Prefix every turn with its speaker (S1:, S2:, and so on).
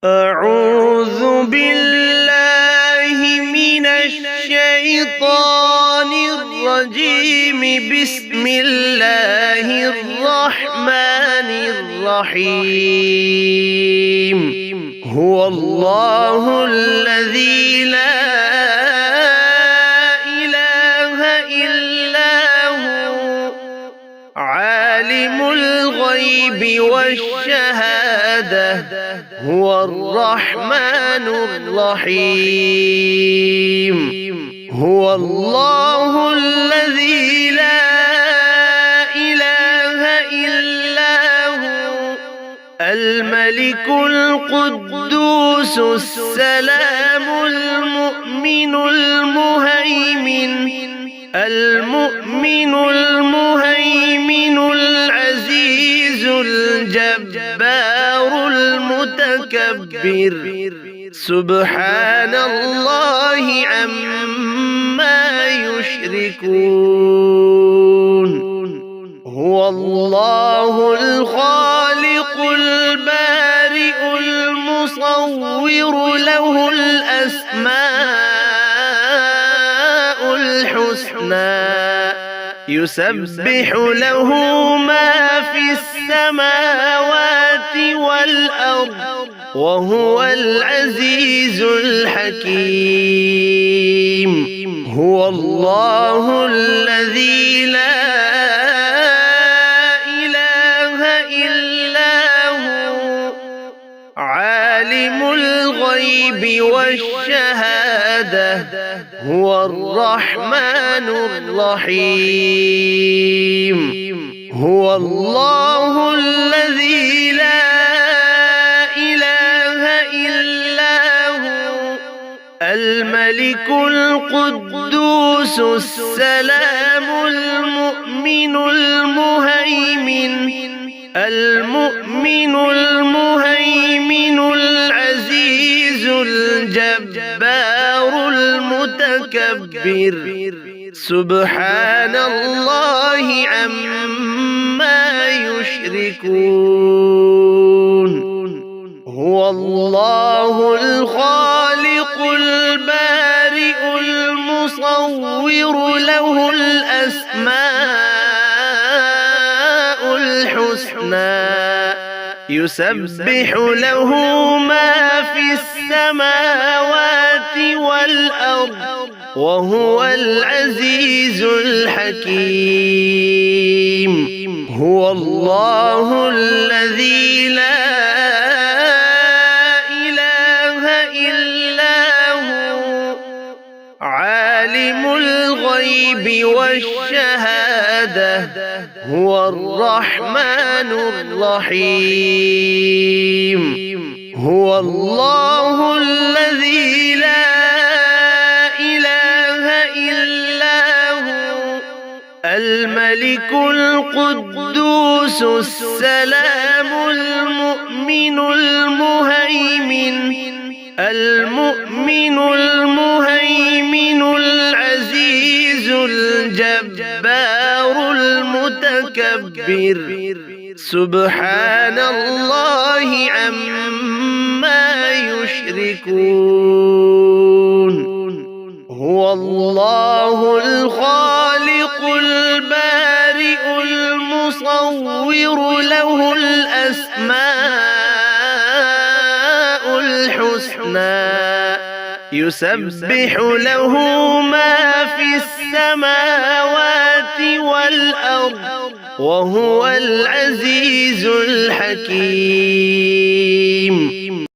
S1: أعوذ بالله من الشيطان الرجيم. بسم الله الرحمن الرحيم. هو الله الذي لا إله إلا هو عالم الغيب والشهادة هو الرحمن الرحيم. هو الله الذي لا إله إلا هو الملك القدوس السلام المؤمن المهيمن العزيز الجبار المتكبر. سبحان الله عما يشركون. هو الله الخالق البارئ المصور له الأسماء الحسنى يسبح له ما في السماوات والأرض وهو العزيز الحكيم. هو الله الذي لا إله إلا هو عالم الغيب والشهادة هو الرحمن الرحيم. هو الله الذي لا إله إلا هو الملك القدوس السلام المؤمن المهيمن العزيز الجبار المتكبر. سبحان الله عما يشركون. هو الله الخالق البارئ المصور له الأسماء الحسنى يسبح له ما في السماوات والأرض وهو العزيز الحكيم. هو الله الذي لا إله إلا هو عالم الغيب والشهادة هو الرحمن الرحيم. هو الله الذي لا إله إلا هو الملك القدوس السلام المؤمن المهيمن العزيز الجبار المتكبر. سبحان الله عما يشركون. هو الله الخالق البارئ المصور له الأسماء الحسنى يسبح له ما في السماوات والأرض وهو العزيز الحكيم.